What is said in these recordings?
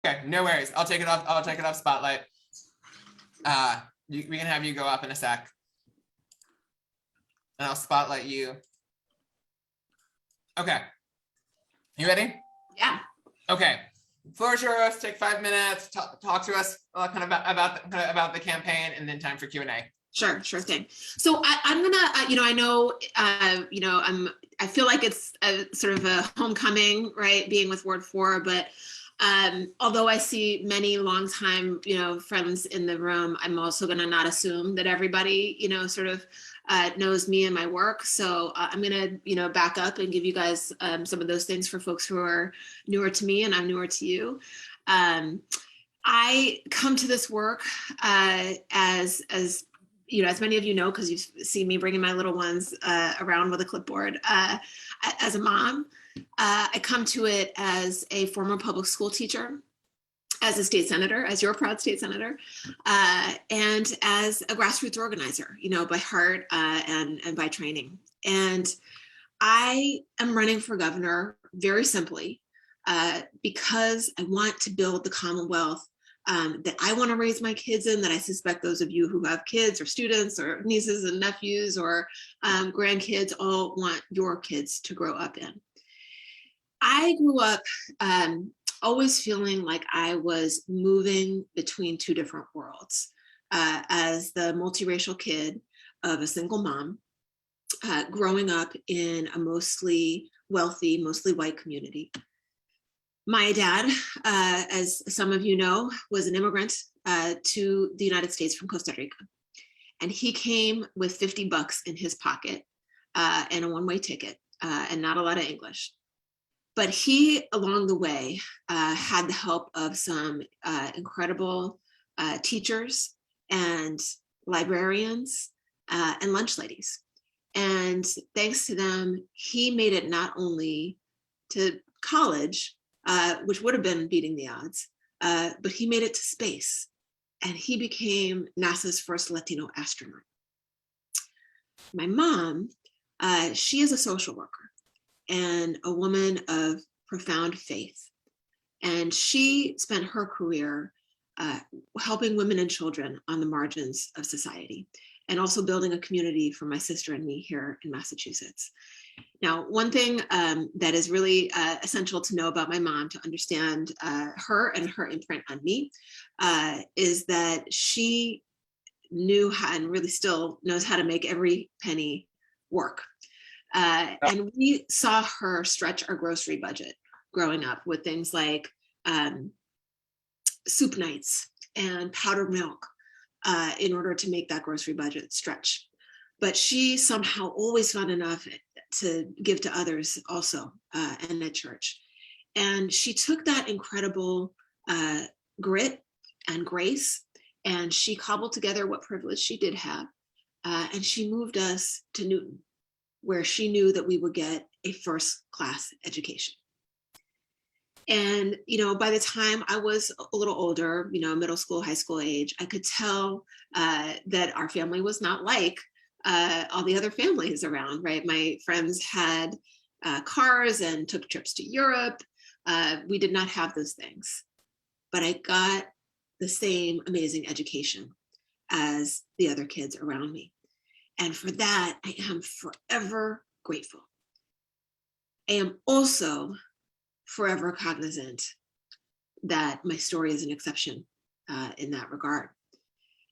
Okay, no worries. I'll take it off. I'll take it off spotlight. We can have you go up in a sec. And I'll spotlight you. Okay. You ready? Yeah. Okay. Floor is yours. Take 5 minutes. Talk to us kind of about the campaign, and then time for Q&A. Sure thing. So I'm gonna, I feel like it's a sort of a homecoming, right? Being with Ward 4, but although I see many longtime, friends in the room, I'm also gonna not assume that everybody, sort of knows me and my work. So I'm gonna, back up and give you guys some of those things for folks who are newer to me and I'm newer to you. I come to this work as many of you know, because you've seen me bringing my little ones around with a clipboard. As a mom, I come to it as a former public school teacher, as a state senator, as your proud state senator, and as a grassroots organizer, by heart and by training. And I am running for governor very simply because I want to build the Commonwealth that I want to raise my kids in, that I suspect those of you who have kids or students or nieces and nephews or grandkids all want your kids to grow up in. I grew up always feeling like I was moving between two different worlds. As the multiracial kid of a single mom, growing up in a mostly wealthy, mostly white community. My dad, as some of you know, was an immigrant to the United States from Costa Rica. And he came with $50 in his pocket and a one-way ticket and not a lot of English. But he, along the way, had the help of some incredible teachers and librarians and lunch ladies. And thanks to them, he made it not only to college, which would have been beating the odds, but he made it to space. And he became NASA's first Latino astronaut. My mom, she is a social worker and a woman of profound faith. And she spent her career helping women and children on the margins of society, and also building a community for my sister and me here in Massachusetts. Now, one thing that is really essential to know about my mom to understand her and her imprint on me is that she knew how, and really still knows how, to make every penny work. And we saw her stretch our grocery budget growing up with things like soup nights and powdered milk in order to make that grocery budget stretch. But she somehow always found enough to give to others also, and at church. And she took that incredible grit and grace, and she cobbled together what privilege she did have. And she moved us to Newton, where she knew that we would get a first-class education. And, by the time I was a little older, middle school, high school age, I could tell that our family was not like all the other families around, right? My friends had cars and took trips to Europe. We did not have those things, but I got the same amazing education as the other kids around me. And for that, I am forever grateful. I am also forever cognizant that my story is an exception in that regard.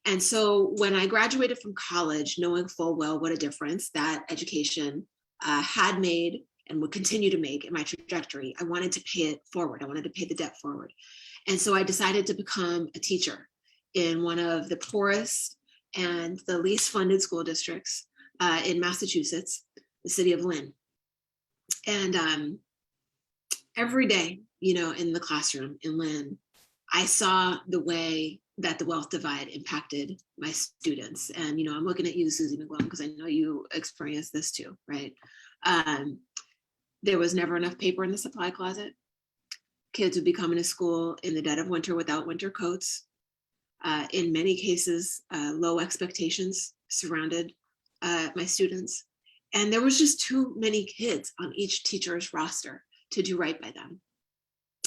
And so when I graduated from college, knowing full well what a difference that education had made and would continue to make in my trajectory, I wanted to pay it forward. I wanted to pay the debt forward. And so I decided to become a teacher in one of the poorest and the least funded school districts in Massachusetts, the city of Lynn. And every day, in the classroom in Lynn, I saw the way that the wealth divide impacted my students. And, I'm looking at you, Susie McGlone, because I know you experienced this too, right? There was never enough paper in the supply closet. Kids would be coming to school in the dead of winter without winter coats. In many cases, low expectations surrounded my students. And there was just too many kids on each teacher's roster to do right by them.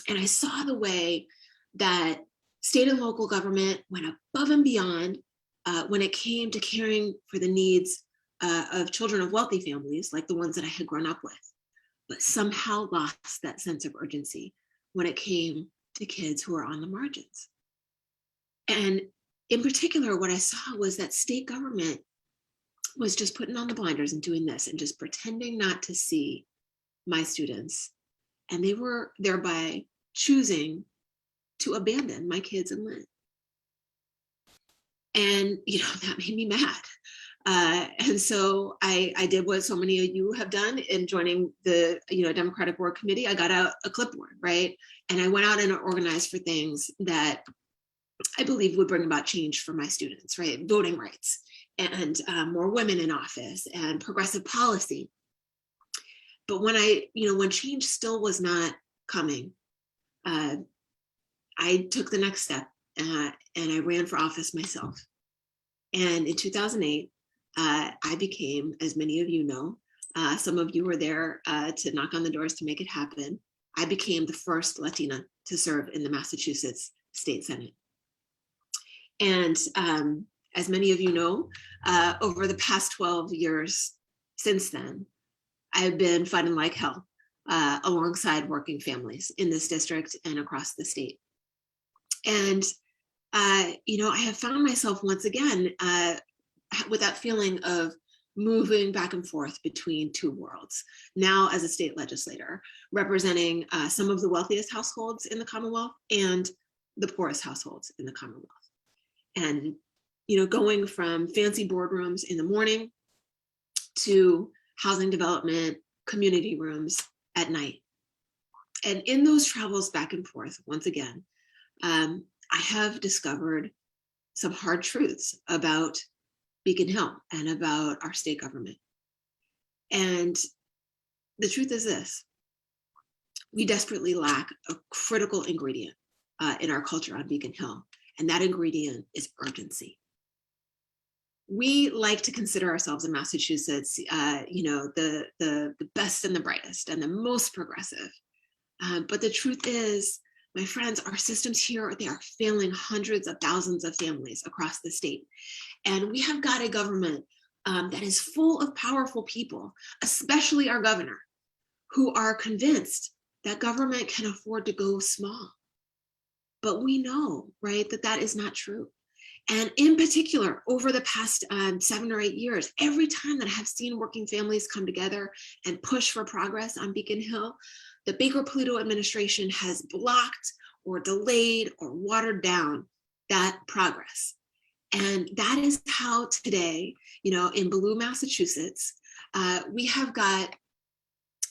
And I saw the way that state and local government went above and beyond when it came to caring for the needs of children of wealthy families, like the ones that I had grown up with, but somehow lost that sense of urgency when it came to kids who are on the margins. And in particular, what I saw was that state government was just putting on the blinders and doing this and just pretending not to see my students. And they were thereby choosing to abandon my kids in Lynn. And, that made me mad. And so I did what so many of you have done in joining the, Democratic Work Committee. I got out a clipboard, right? And I went out and organized for things that I believe would bring about change for my students, right? Voting rights and more women in office and progressive policy. But when change still was not coming, I took the next step and I ran for office myself. And in 2008, I became, as many of you know, some of you were there to knock on the doors to make it happen. I became the first Latina to serve in the Massachusetts State Senate. And as many of you know, over the past 12 years since then, I've been fighting like hell alongside working families in this district and across the state. And, I have found myself once again with that feeling of moving back and forth between two worlds. Now as a state legislator, representing some of the wealthiest households in the Commonwealth and the poorest households in the Commonwealth. And, going from fancy boardrooms in the morning to housing development, community rooms at night. And in those travels back and forth, once again, I have discovered some hard truths about Beacon Hill and about our state government. And the truth is this: we desperately lack a critical ingredient in our culture on Beacon Hill, and that ingredient is urgency. We like to consider ourselves in Massachusetts, the best and the brightest and the most progressive. But the truth is, my friends, our systems here, they are failing hundreds of thousands of families across the state. And we have got a government that is full of powerful people, especially our governor, who are convinced that government can afford to go small. But we know, right, that is not true. And in particular, over the past 7 or 8 years, every time that I have seen working families come together and push for progress on Beacon Hill, the Baker-Polito administration has blocked or delayed or watered down that progress. And that is how today, in Blue, Massachusetts, we have got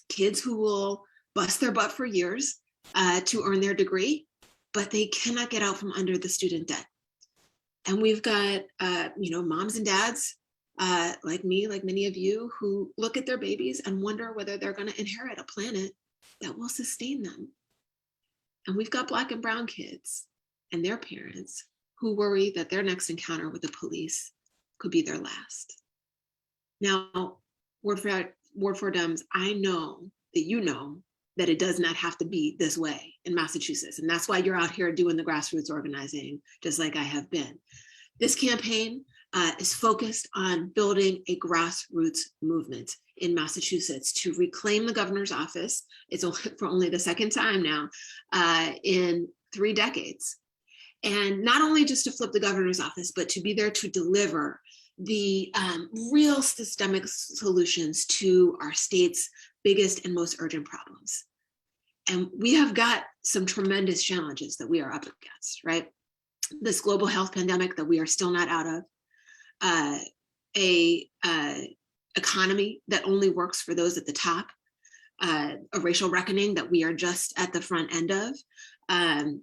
kids who will bust their butt for years to earn their degree, but they cannot get out from under the student debt. And we've got, moms and dads like me, like many of you, who look at their babies and wonder whether they're going to inherit a planet that will sustain them. And we've got Black and brown kids and their parents who worry that their next encounter with the police could be their last. Now, Ward 4 Dems, I know that you know that it does not have to be this way in Massachusetts. And that's why you're out here doing the grassroots organizing, just like I have been. This campaign is focused on building a grassroots movement in Massachusetts to reclaim the governor's office. It's for only the second time now in 3 decades. And not only just to flip the governor's office, but to be there to deliver the real systemic solutions to our state's biggest and most urgent problems. And we have got some tremendous challenges that we are up against, right? This global health pandemic that we are still not out of, a economy that only works for those at the top, a racial reckoning that we are just at the front end of, and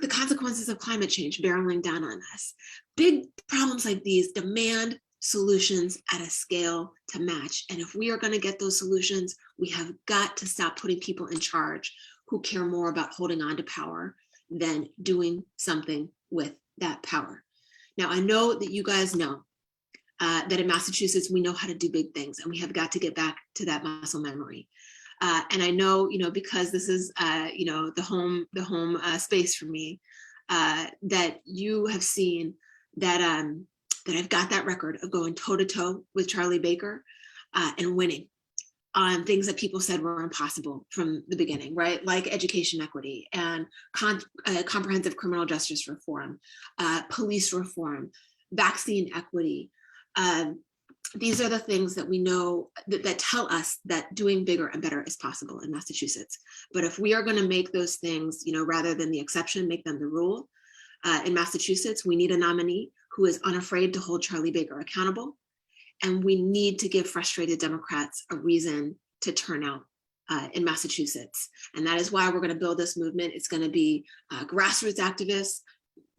the consequences of climate change barreling down on us. Big problems like these demand solutions at a scale to match. And if we are going to get those solutions, we have got to stop putting people in charge who care more about holding on to power than doing something with that power. Now, I know that you guys know that in Massachusetts, we know how to do big things, and we have got to get back to that muscle memory. And I know, because this is, the home space for me, that you have seen that that I've got that record of going toe to toe with Charlie Baker and winning on things that people said were impossible from the beginning, right? Like education equity and comprehensive criminal justice reform, police reform, vaccine equity. These are the things that we know that tell us that doing bigger and better is possible in Massachusetts. But if we are going to make those things, rather than the exception, make them the rule, in Massachusetts, we need a nominee who is unafraid to hold Charlie Baker accountable. And we need to give frustrated Democrats a reason to turn out in Massachusetts. And that is why we're going to build this movement. It's going to be grassroots activists,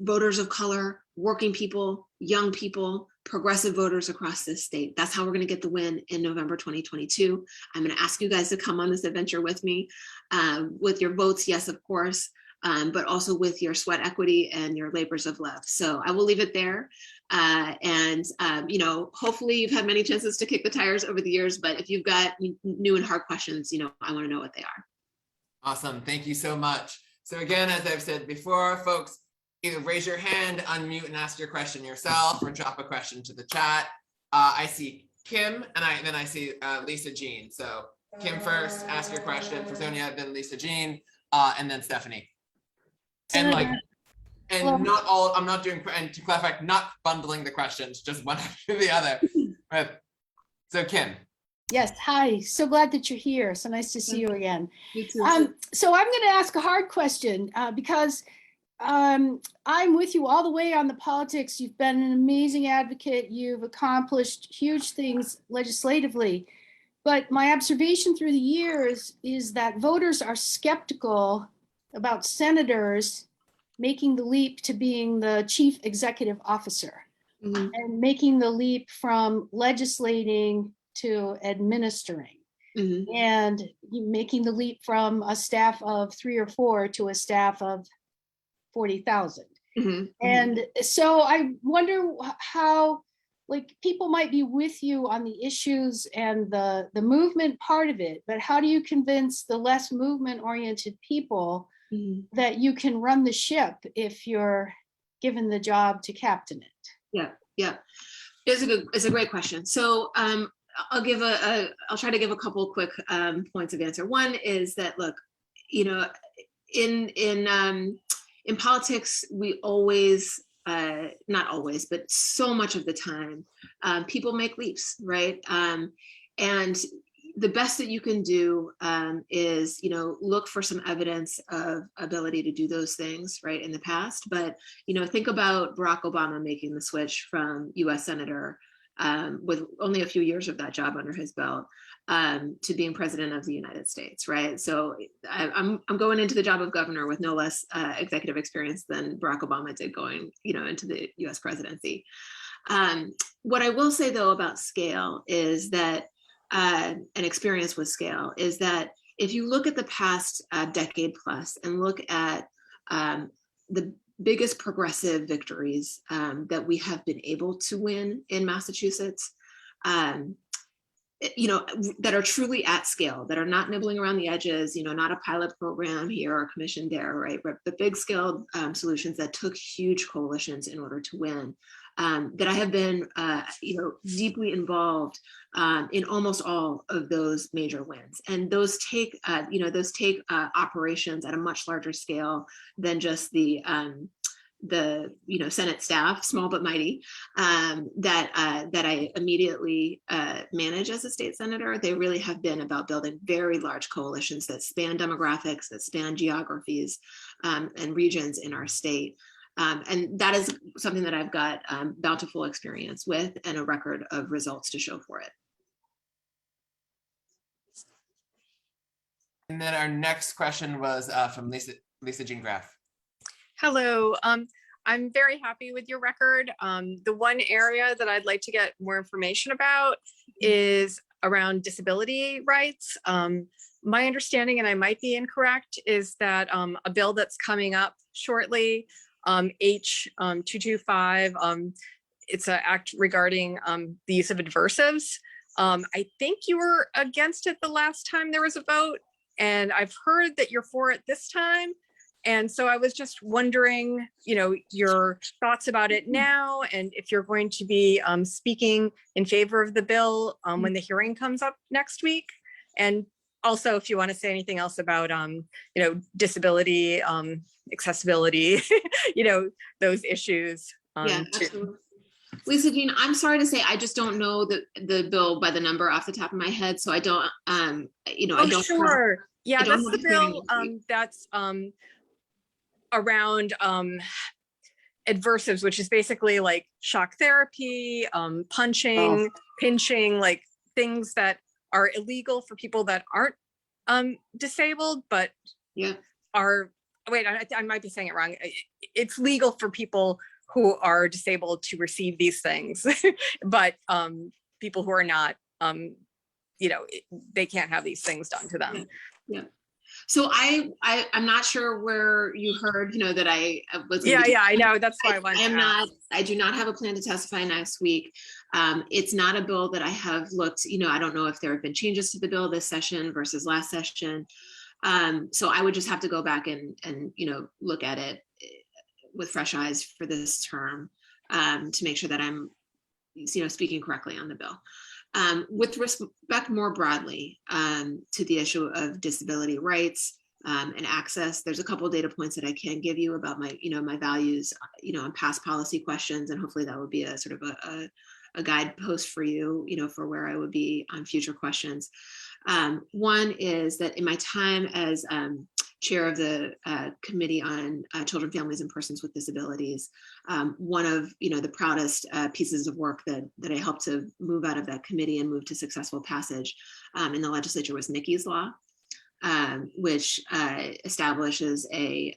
voters of color, working people, young people, progressive voters across this state. That's how we're going to get the win in November 2022. I'm going to ask you guys to come on this adventure with me, with your votes, yes, of course, but also with your sweat equity and your labors of love. So I will leave it there. Hopefully you've had many chances to kick the tires over the years, but if you've got new and hard questions, I want to know what they are. Awesome. Thank you so much. So again, as I've said before, folks, either raise your hand, unmute and ask your question yourself, or drop a question to the chat. I see Kim, and then I see Lisa Jean. So Kim first, ask your question for Sonia, then Lisa Jean, and then Stephanie. And not all, I'm not doing, and to clarify, not bundling the questions, just one after the other. But, so Kim. Yes, hi, so glad that you're here. So nice to see you again. You too. So I'm gonna ask a hard question because I'm with you all the way on the politics. You've been an amazing advocate. You've accomplished huge things legislatively. But my observation through the years is that voters are skeptical about senators making the leap to being the chief executive officer and making the leap from legislating to administering and making the leap from a staff of 3 or 4 to a staff of 40,000. And so I wonder how people might be with you on the issues and the movement part of it, but how do you convince the less movement oriented people that you can run the ship if you're given the job to captain it? Yeah. It's a great question. So I'll try to give a couple quick points of answer. One is that, look, in politics, we always, not always, but so much of the time, people make leaps, right? And the best that you can do is, look for some evidence of ability to do those things, right, in the past. But, think about Barack Obama making the switch from US Senator with only a few years of that job under his belt to being president of the United States, right? So I'm going into the job of governor with no less executive experience than Barack Obama did going, into the US presidency. What I will say though about scale is that, an experience with scale, is that if you look at the past decade plus and look at the biggest progressive victories that we have been able to win in Massachusetts, that are truly at scale, that are not nibbling around the edges, not a pilot program here or a commission there, right? But big scale solutions that took huge coalitions in order to win. That I have been, deeply involved in almost all of those major wins, and those take, operations at a much larger scale than just the Senate staff, small but mighty, that I immediately manage as a state senator. They really have been about building very large coalitions that span demographics, that span geographies and regions in our state. And that is something that I've got bountiful experience with and a record of results to show for it. And then our next question was from Lisa Jean Graff. Hello. I'm very happy with your record. The one area that I'd like to get more information about is around disability rights. My understanding, and I might be incorrect, is that a bill that's coming up shortly, H225, it's an act regarding the use of adversives, I think you were against it the last time there was a vote, and I've heard that you're for it this time. And so I was just wondering, your thoughts about it now, and if you're going to be speaking in favor of the bill when the hearing comes up next week. And also, if you want to say anything else about, disability, accessibility, those issues. Yeah, absolutely. Lisa Jean, I'm sorry to say, I just don't know the bill by the number off the top of my head, so I don't, I don't. Sure. Yeah, don't that's the bill that's around adversives, which is basically like shock therapy, punching, pinching, like things that are illegal for people that aren't disabled, but are, wait, I might be saying it wrong. It's legal for people who are disabled to receive these things, but people who are not, they can't have these things done to them. Yeah. So I'm not sure where you heard, that I was. Yeah, I know. That's why I do not have a plan to testify next week. It's not a bill that I have looked, I don't know if there have been changes to the bill this session versus last session. So I would just have to go back and look at it with fresh eyes for this term to make sure that I'm, speaking correctly on the bill. With respect more broadly to the issue of disability rights and access, there's a couple of data points that I can give you about my, my values, on past policy questions, and hopefully that would be a sort of a guidepost for you, for where I would be on future questions. One is that in my time as chair of the Committee on Children, Families, and Persons with Disabilities, one of the proudest pieces of work that I helped to move out of that committee and move to successful passage in the legislature was Nikki's Law, which establishes a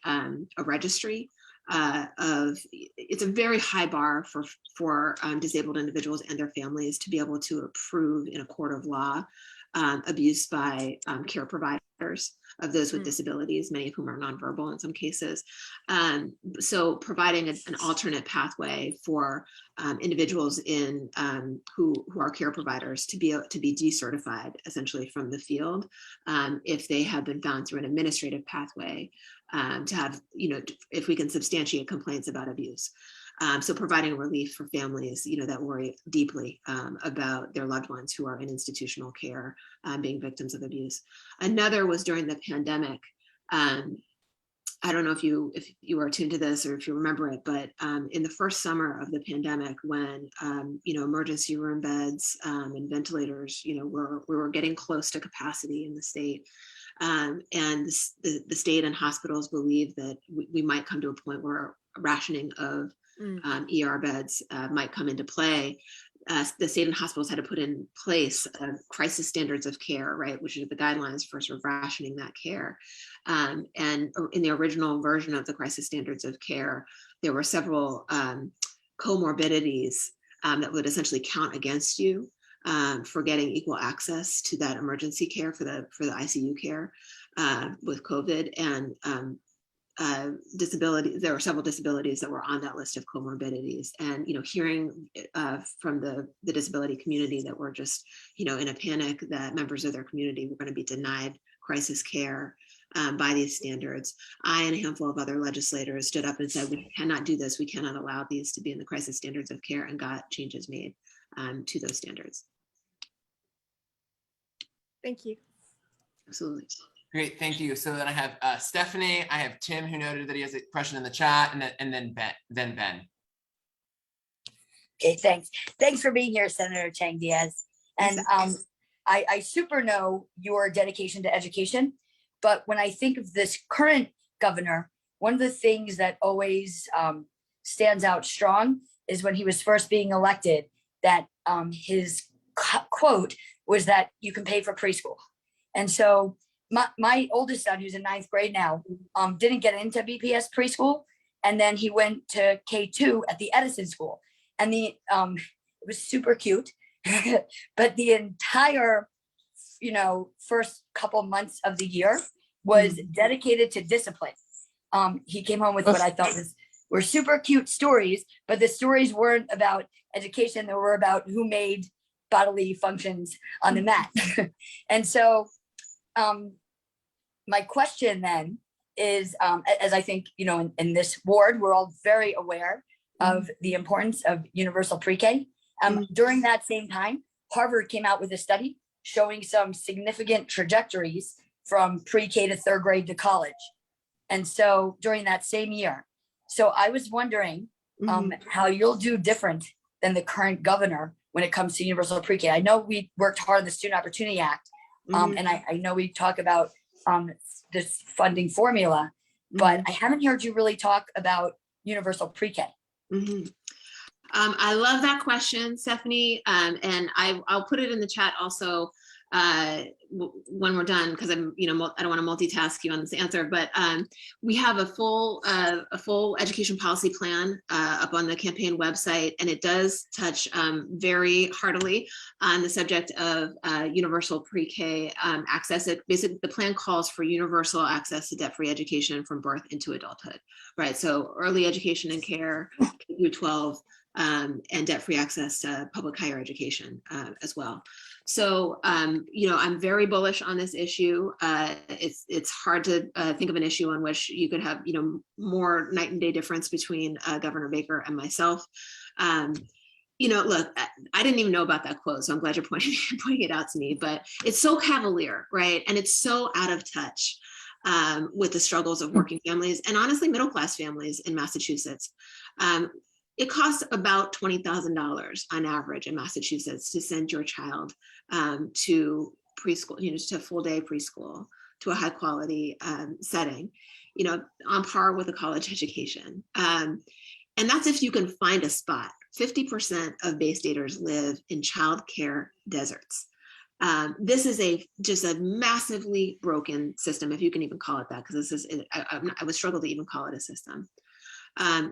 registry it's a very high bar for disabled individuals and their families to be able to approve in a court of law abuse by care providers of those with disabilities, many of whom are nonverbal in some cases. So providing an alternate pathway for individuals who are care providers to be decertified essentially from the field if they have been found through an administrative pathway to have, if we can substantiate complaints about abuse. So providing relief for families, that worry deeply about their loved ones who are in institutional care being victims of abuse. Another was during the pandemic. I don't know if you are attuned to this or if you remember it, but in the first summer of the pandemic, when emergency room beds and ventilators, we were getting close to capacity in the state. And the state and hospitals believed that we might come to a point where rationing of ER beds might come into play. The state and hospitals had to put in place crisis standards of care, right, which are the guidelines for sort of rationing that care. And in the original version of the crisis standards of care, there were several comorbidities that would essentially count against you for getting equal access to that emergency care for the ICU care with COVID. And disability, there were several disabilities that were on that list of comorbidities, and hearing from the disability community that were just in a panic that members of their community were going to be denied crisis care by these standards. I and a handful of other legislators stood up and said, we cannot do this, we cannot allow these to be in the crisis standards of care, and got changes made to those standards. Thank you. Absolutely. Great, thank you. So then I have Stephanie, I have Tim, who noted that he has a question in the chat, and then Ben. Okay, thanks. Thanks for being here, Senator Chang-Díaz. And I super know your dedication to education, but when I think of this current governor, one of the things that always stands out strong is when he was first being elected, that his quote was that you can pay for preschool. And so my oldest son, who's in 9th grade now, didn't get into BPS preschool, and then he went to K2 at the Edison School, and it was super cute, but the entire first couple months of the year was dedicated to discipline. He came home with what I thought were super cute stories, but the stories weren't about education; they were about who made bodily functions on the mat. And so my question then is, as I think, you know, in this ward, we're all very aware of the importance of universal pre-K. During that same time, Harvard came out with a study showing some significant trajectories from pre-K to third grade to college. And so during that same year, so I was wondering how you'll do different than the current governor when it comes to universal pre-K. I know we worked hard on the Student Opportunity Act, and I know we talk about this funding formula, but I haven't heard you really talk about universal pre-K. I love that question, Stephanie, and I'll put it in the chat also when we're done, because I'm, you know, I don't want to multitask you on this answer, but we have a full education policy plan up on the campaign website, and it does touch very heartily on the subject of universal pre-K access. Basically, the plan calls for universal access to debt-free education from birth into adulthood, right? So early education and care, K through 12, and debt-free access to public higher education as well. So, you know, I'm very bullish on this issue. It's hard to think of an issue on which you could have, you know, more night and day difference between Governor Baker and myself. You know, look, I didn't even know about that quote, so I'm glad you're pointing it out to me, but it's so cavalier, right? And it's so out of touch with the struggles of working families and honestly, middle-class families in Massachusetts. It costs about $20,000 on average in Massachusetts to send your child to preschool, you know, to full day preschool, to a high quality setting, you know, on par with a college education. And that's if you can find a spot. 50% of Bay Staters live in child care deserts. This is just a massively broken system, if you can even call it that, because this is, I would struggle to even call it a system.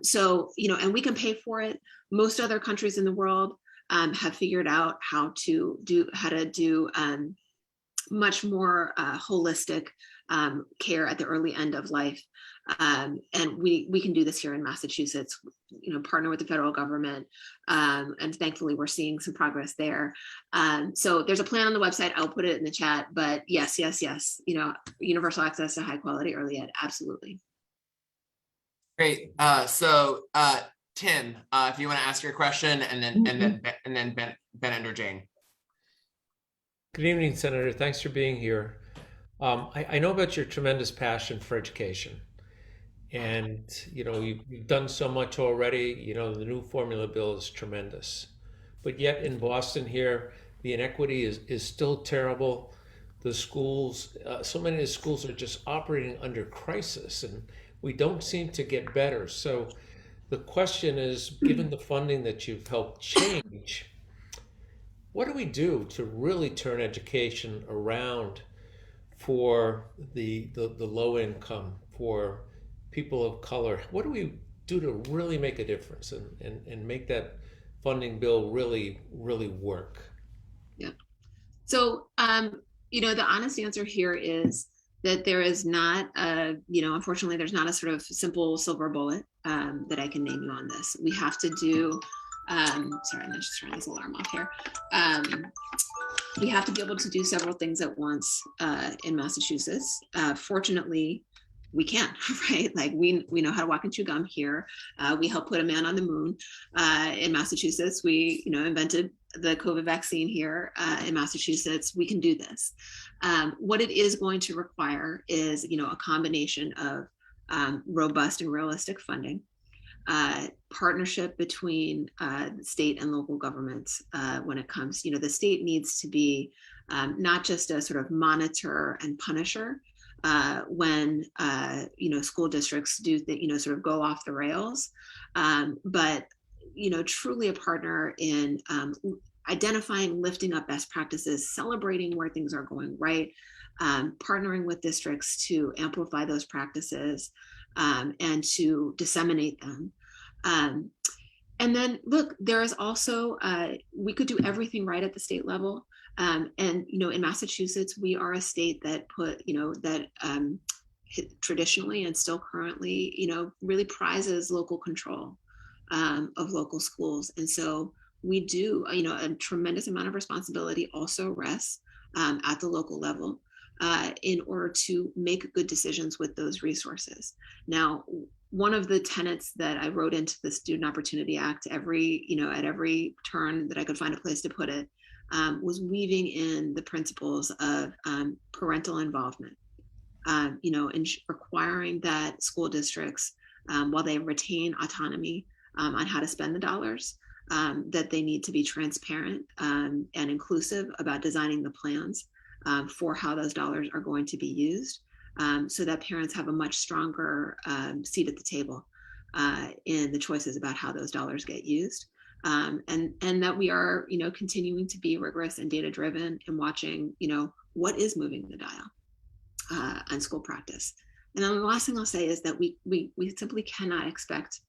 So, you know, and we can pay for it. Most other countries in the world have figured out how to do much more holistic care at the early end of life. And we can do this here in Massachusetts, you know, partner with the federal government. And thankfully we're seeing some progress there. So there's a plan on the website. I'll put it in the chat, but yes, you know, universal access to high quality early ed, absolutely. Great. So Tim, if you want to ask your question, and then Bennett or Jane. Good evening, Senator. Thanks for being here. I know about your tremendous passion for education, and you know you've done so much already. You know the new formula bill is tremendous, but yet in Boston here, the inequity is still terrible. The schools, so many of the schools are just operating under crisis, and we don't seem to get better. So the question is, given the funding that you've helped change, what do we do to really turn education around for the low income, for people of color? What do we do to really make a difference and make that funding bill really work? Yeah. So, you know, the honest answer here is that there is not a, you know, unfortunately, there's not a sort of simple silver bullet that I can name you on this. We have to do, sorry, I'm just turning this alarm off here. We have to be able to do several things at once in Massachusetts. Fortunately, we can, right? Like we know how to walk and chew gum here. We helped put a man on the moon in Massachusetts. We, you know, invented the COVID vaccine here in Massachusetts. We can do this. What it is going to require is, you know, a combination of robust and realistic funding, partnership between state and local governments when it comes, you know, the state needs to be not just a sort of monitor and punisher when, you know, school districts do, you know, sort of go off the rails, but, you know, truly a partner in identifying, lifting up best practices, celebrating where things are going right, partnering with districts to amplify those practices and to disseminate them. And then look, there is also, we could do everything right at the state level. And, you know, in Massachusetts, we are a state that put, you know, that traditionally and still currently, you know, really prizes local control of local schools. And so we do, a tremendous amount of responsibility also rests at the local level in order to make good decisions with those resources. Now, one of the tenets that I wrote into the Student Opportunity Act at every turn that I could find a place to put it, was weaving in the principles of parental involvement, and requiring that school districts, while they retain autonomy on how to spend the dollars, that they need to be transparent and inclusive about designing the plans for how those dollars are going to be used, so that parents have a much stronger seat at the table in the choices about how those dollars get used. And that we are, continuing to be rigorous and data driven and watching, what is moving the dial on school practice. And then the last thing I'll say is that we simply cannot expect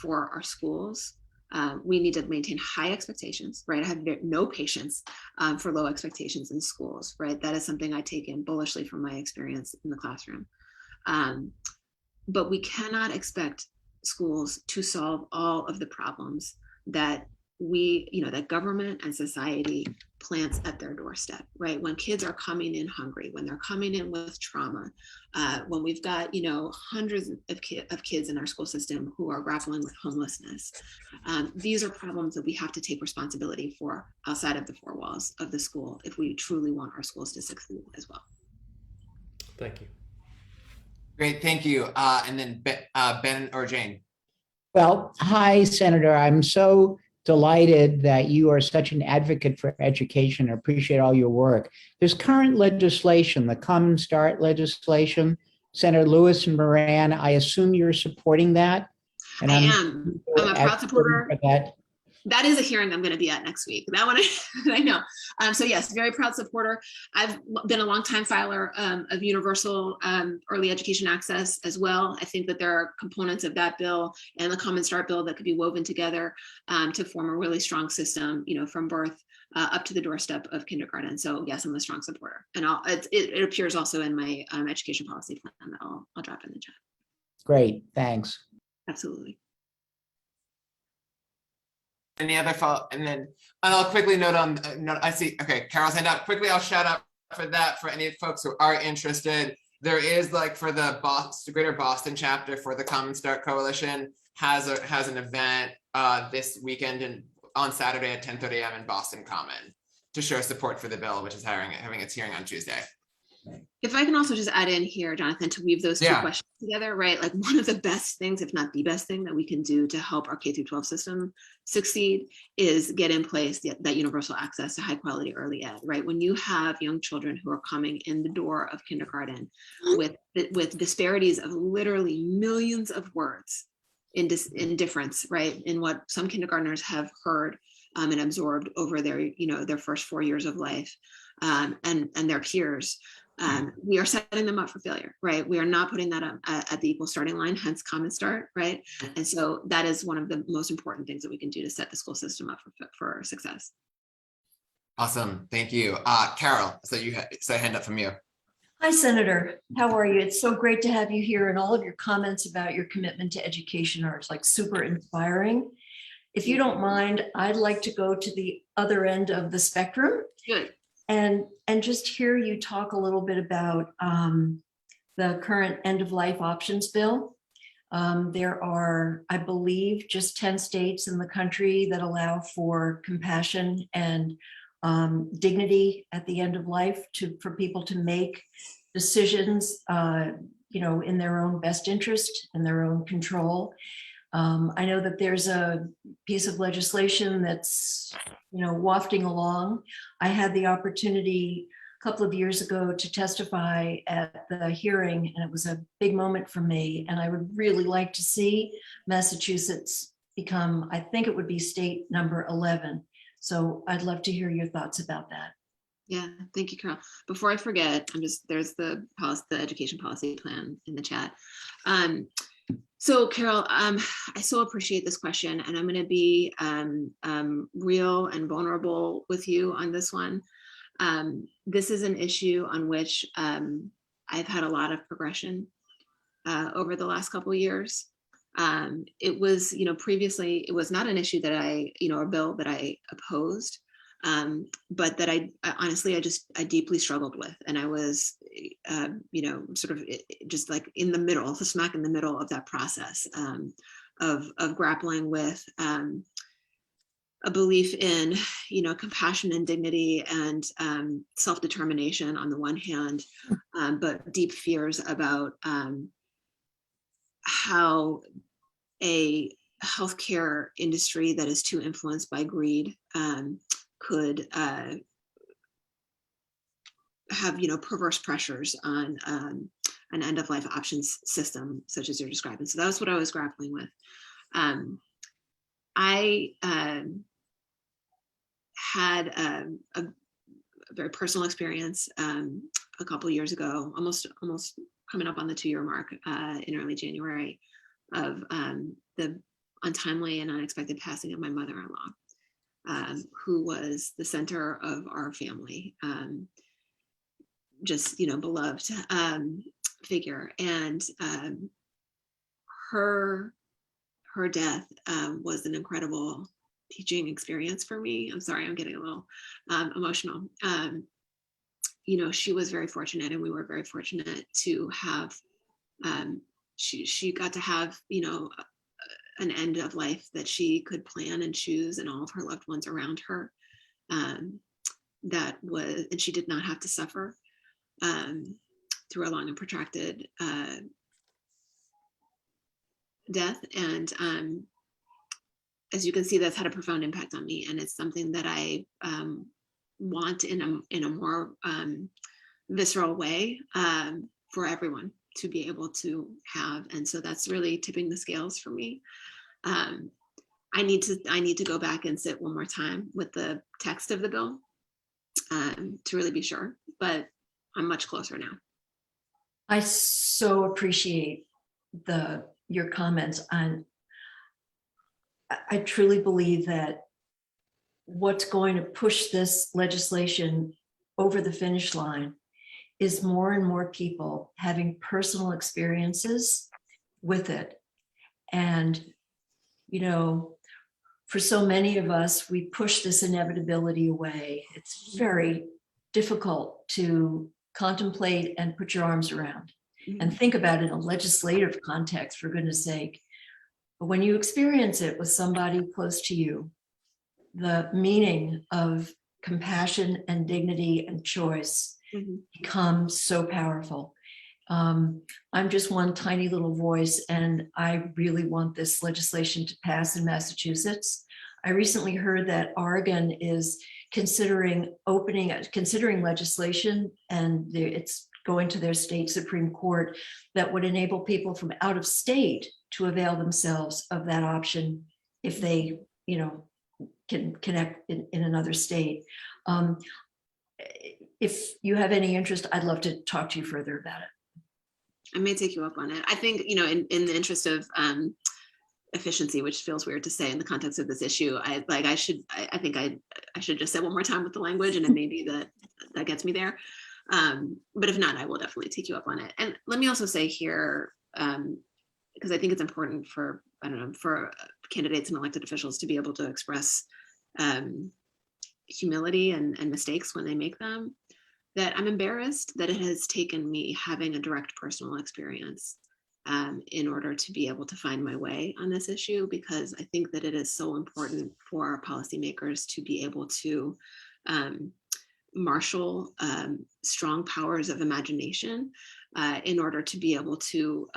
for our schools. We need to maintain high expectations, right? I have no patience for low expectations in schools, right? That is something I take in bullishly from my experience in the classroom. But we cannot expect schools to solve all of the problems that that government and society plants at their doorstep, right? When kids are coming in hungry, when they're coming in with trauma, when we've got, hundreds of kids in our school system who are grappling with homelessness. These are problems that we have to take responsibility for outside of the four walls of the school if we truly want our schools to succeed as well. Thank you. Great, thank you. And then Ben or Jane. Well, hi, Senator. I'm so delighted that you are such an advocate for education. I appreciate all your work. There's current legislation, the Common Start legislation. Senator Lewis and Moran, I assume you're supporting that? And I am. I'm a proud supporter. For that. That is a hearing I'm going to be at next week. That one I know. So yes, very proud supporter. I've been a longtime filer of universal early education access as well. I think that there are components of that bill and the Common Start bill that could be woven together to form a really strong system, from birth up to the doorstep of kindergarten. So yes, I'm a strong supporter, and it appears also in my education policy plan that I'll drop in the chat. Great, thanks. Absolutely. Any other follow? And then I'll quickly note on, I see, okay, Carol's hand up. Quickly, I'll shout out for that for any folks who are interested. There is for the Greater Boston chapter for the Common Start Coalition has an event this weekend and on Saturday at 10:30 a.m. in Boston Common to show support for the bill, which is having its hearing on Tuesday. If I can also just add in here, Jonathan, to weave those two questions together, right? Like one of the best things, if not the best thing that we can do to help our K-12 system succeed is get in place that universal access to high quality early ed, right? When you have young children who are coming in the door of kindergarten with disparities of literally millions of words in difference, right? In what some kindergartners have heard and absorbed over their first 4 years of life and their peers. We are setting them up for failure, right? We are not putting that up at the equal starting line, hence Common Start, right? And so that is one of the most important things that we can do to set the school system up for success. Awesome, thank you. Carol, so a hand up from you. Hi, Senator. How are you? It's so great to have you here, and all of your comments about your commitment to education are super inspiring. If you don't mind, I'd like to go to the other end of the spectrum. Good. And just hear you talk a little bit about the current end-of-life options bill. There are, I believe, just 10 states in the country that allow for compassion and dignity at the end of life for people to make decisions, in their own best interest and their own control. I know that there's a piece of legislation that's, wafting along. I had the opportunity a couple of years ago to testify at the hearing, and it was a big moment for me. And I would really like to see Massachusetts become, I think it would be state number 11. So I'd love to hear your thoughts about that. Yeah, thank you, Carol. Before I forget, there's the education policy plan in the chat. So Carol, I so appreciate this question, and I'm going to be real and vulnerable with you on this one. This is an issue on which I've had a lot of progression over the last couple of years. It was, previously, it was not an issue that I, a bill that I opposed, but that I honestly, I deeply struggled with. And I was, sort of just like in the middle, smack in the middle of that process of grappling with a belief in, compassion and dignity and self-determination on the one hand, but deep fears about how a healthcare industry that is too influenced by greed could have, perverse pressures on an end-of-life options system such as you're describing. So that was what I was grappling with. I had a very personal experience a couple of years ago, almost coming up on the 2-year mark in early January, of the untimely and unexpected passing of my mother-in-law, who was the center of our family, just, beloved figure. And her death was an incredible teaching experience for me. I'm sorry, I'm getting a little emotional. She was very fortunate, and we were very fortunate to have, she got to have, an end of life that she could plan and choose, and all of her loved ones around her. And she did not have to suffer through a long and protracted death. And as you can see, that's had a profound impact on me, and it's something that I want in a more visceral way for everyone to be able to have. And so that's really tipping the scales for me. I need to go back and sit one more time with the text of the bill to really be sure, but I'm much closer now. I so appreciate your comments on. I truly believe that what's going to push this legislation over the finish line is more and more people having personal experiences with it. And, for so many of us, we push this inevitability away. It's very difficult to contemplate and put your arms around and think about it in a legislative context, for goodness sake. But when you experience it with somebody close to you, the meaning of compassion and dignity and choice becomes so powerful. I'm just one tiny little voice, and I really want this legislation to pass in Massachusetts. I recently heard that Oregon is considering legislation, and it's going to their state Supreme Court, that would enable people from out of state to avail themselves of that option if they, can connect in another state. If you have any interest, I'd love to talk to you further about it. I may take you up on it. I think, in the interest of efficiency, which feels weird to say in the context of this issue, I think I should just say one more time with the language, and then maybe that gets me there. But if not, I will definitely take you up on it. And let me also say here, because I think it's important for candidates and elected officials to be able to express humility and mistakes when they make them, that I'm embarrassed that it has taken me having a direct personal experience in order to be able to find my way on this issue, because I think that it is so important for our policymakers to be able to marshal strong powers of imagination in order to be able to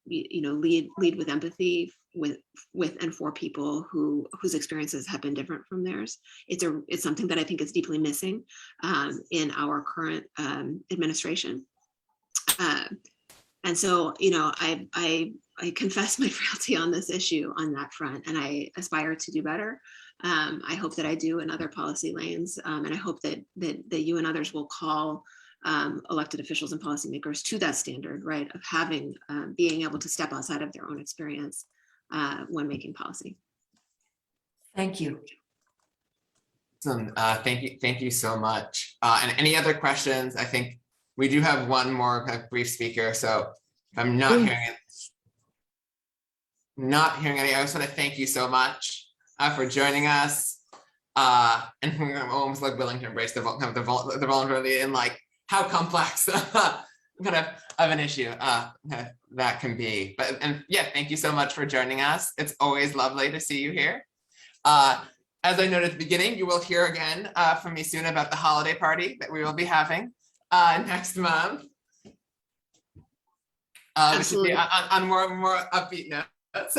lead with empathy with and for people whose experiences have been different from theirs. It's something that I think is deeply missing in our current administration. And so, I confess my frailty on this issue on that front, and I aspire to do better. I hope that I do in other policy lanes, and I hope that you and others will call elected officials and policymakers to that standard, right, of having being able to step outside of their own experience when making policy. Thank you. Awesome. Thank you so much. And any other questions? I think we do have one more kind of brief speaker. So if I'm not hearing it, not hearing any, I just want to thank you so much for joining us. And I'm almost like willing to embrace the vulnerability and like how complex kind of an issue that can be. But and yeah, thank you so much for joining us. It's always lovely to see you here. As I noted at the beginning, you will hear again from me soon about the holiday party that we will be having next month. Which should be on more upbeat notes.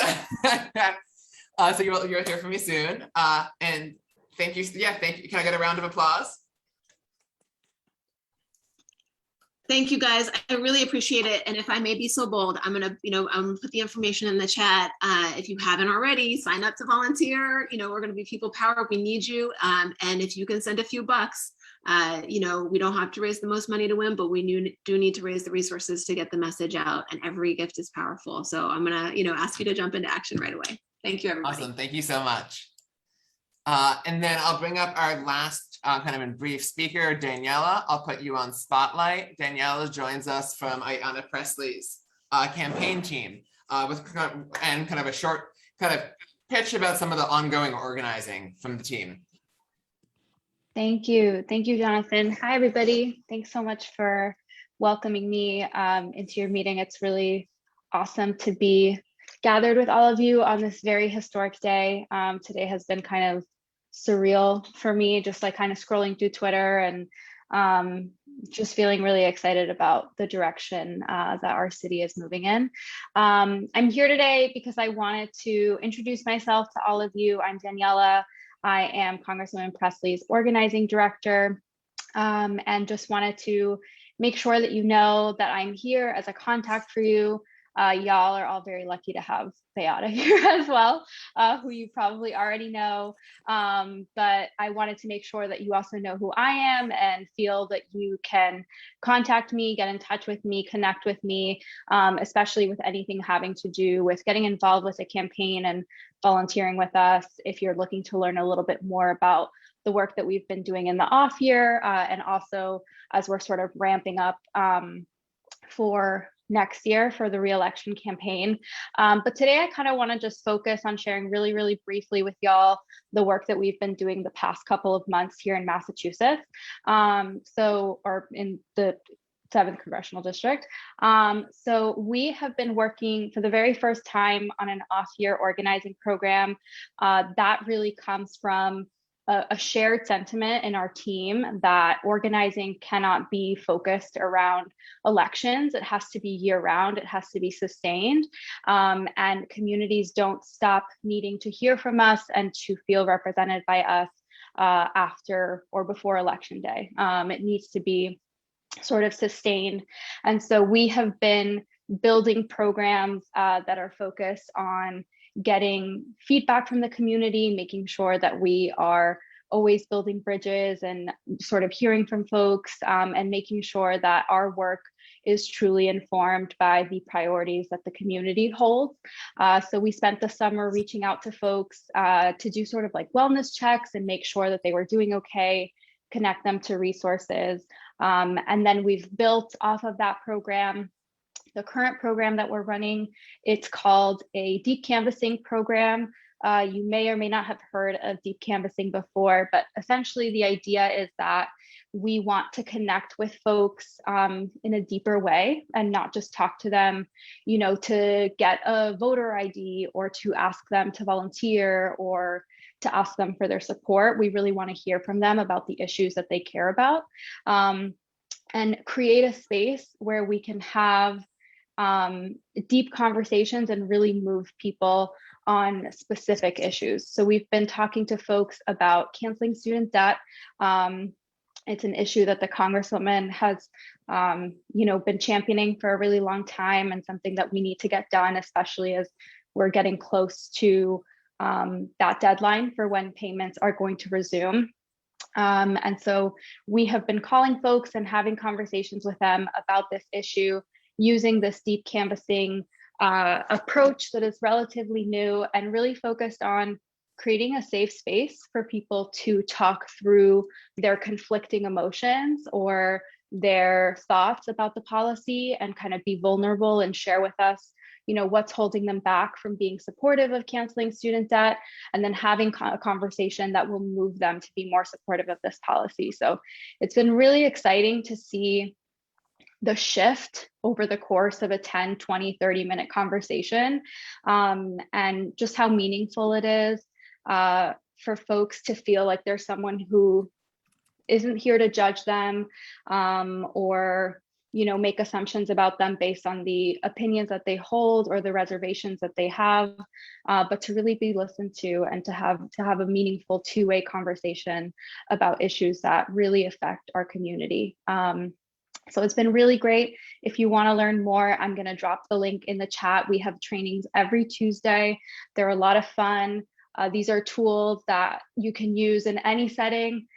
So you'll hear from me soon. And thank you. Yeah, thank you. Can I get a round of applause? Thank you guys. I really appreciate it. And if I may be so bold, I'm gonna put the information in the chat. If you haven't already, sign up to volunteer. We're gonna be people power. We need you. And if you can send a few bucks, we don't have to raise the most money to win, but we do need to raise the resources to get the message out. And every gift is powerful. So I'm gonna, ask you to jump into action right away. Thank you, everybody. Awesome. Thank you so much. And then I'll bring up our last kind of in brief speaker, Daniela. I'll put you on spotlight. Daniela joins us from Ayanna Pressley's campaign team with kind of a short kind of pitch about some of the ongoing organizing from the team. Thank you. Thank you, Jonathan. Hi, everybody. Thanks so much for welcoming me into your meeting. It's really awesome to be gathered with all of you on this very historic day. Today has been kind of surreal for me, just like kind of scrolling through Twitter and just feeling really excited about the direction that our city is moving in. I'm here today because I wanted to introduce myself to all of you. I'm Daniela. I am Congresswoman Pressley's organizing director, and just wanted to make sure that you know that I'm here as a contact for you. Y'all are all very lucky to have Beata here as well, who you probably already know. But I wanted to make sure that you also know who I am and feel that you can contact me, get in touch with me, connect with me, especially with anything having to do with getting involved with a campaign and volunteering with us. If you're looking to learn a little bit more about the work that we've been doing in the off year, and also as we're sort of ramping up for next year for the re-election campaign. But today I kind of want to just focus on sharing really, really briefly with y'all the work that we've been doing the past couple of months here in Massachusetts, or in the 7th Congressional District. So we have been working for the very first time on an off-year organizing program. That really comes from a shared sentiment in our team that organizing cannot be focused around elections. It has to be year-round. It has to be sustained. And communities don't stop needing to hear from us and to feel represented by us after or before Election Day. It needs to be sort of sustained. And so we have been building programs that are focused on getting feedback from the community, making sure that we are always building bridges and sort of hearing from folks, and making sure that our work is truly informed by the priorities that the community holds. So we spent the summer reaching out to folks to do sort of like wellness checks and make sure that they were doing okay, connect them to resources. And then we've built off of that program. The current program that we're running, it's called a deep canvassing program. You may or may not have heard of deep canvassing before, but essentially the idea is that we want to connect with folks in a deeper way and not just talk to them, to get a voter ID or to ask them to volunteer or to ask them for their support. We really want to hear from them about the issues that they care about, and create a space where we can have deep conversations and really move people on specific issues. So we've been talking to folks about canceling student debt. It's an issue that the Congresswoman has, been championing for a really long time, and something that we need to get done, especially as we're getting close to that deadline for when payments are going to resume. And so we have been calling folks and having conversations with them about this issue, using this deep canvassing approach that is relatively new and really focused on creating a safe space for people to talk through their conflicting emotions or their thoughts about the policy and kind of be vulnerable and share with us, what's holding them back from being supportive of canceling student debt, and then having a conversation that will move them to be more supportive of this policy. So it's been really exciting to see the shift over the course of a 10, 20, 30-minute conversation, and just how meaningful it is for folks to feel like there's someone who isn't here to judge them, or make assumptions about them based on the opinions that they hold or the reservations that they have, but to really be listened to and to have a meaningful two-way conversation about issues that really affect our community. So it's been really great. If you want to learn more, I'm going to drop the link in the chat. We have trainings every Tuesday. They're a lot of fun. These are tools that you can use in any setting.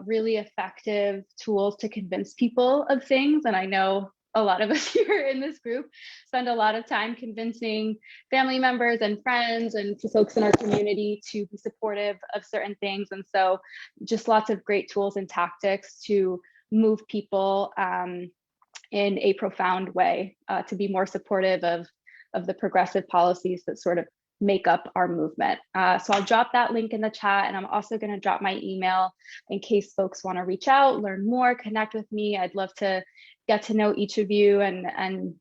Really effective tools to convince people of things. And I know a lot of us here in this group spend a lot of time convincing family members and friends and to folks in our community to be supportive of certain things. And so just lots of great tools and tactics to move people in a profound way to be more supportive of the progressive policies that sort of make up our movement. So I'll drop that link in the chat, and I'm also going to drop my email in case folks want to reach out, learn more, connect with me. I'd love to get to know each of you and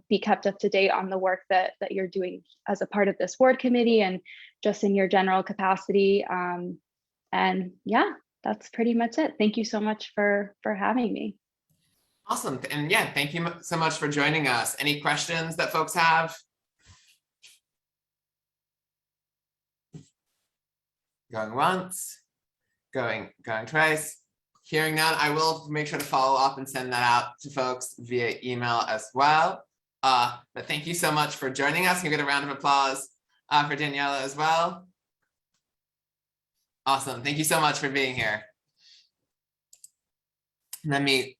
be kept up to date on the work that you're doing as a part of this ward committee and just in your general capacity. And yeah, that's pretty much it. Thank you so much for having me. Awesome. And yeah, thank you so much for joining us. Any questions that folks have? Going once, going twice. Hearing none, I will make sure to follow up and send that out to folks via email as well. But thank you so much for joining us. Can we get a round of applause for Daniela as well? Awesome. Thank you so much for being here. Let me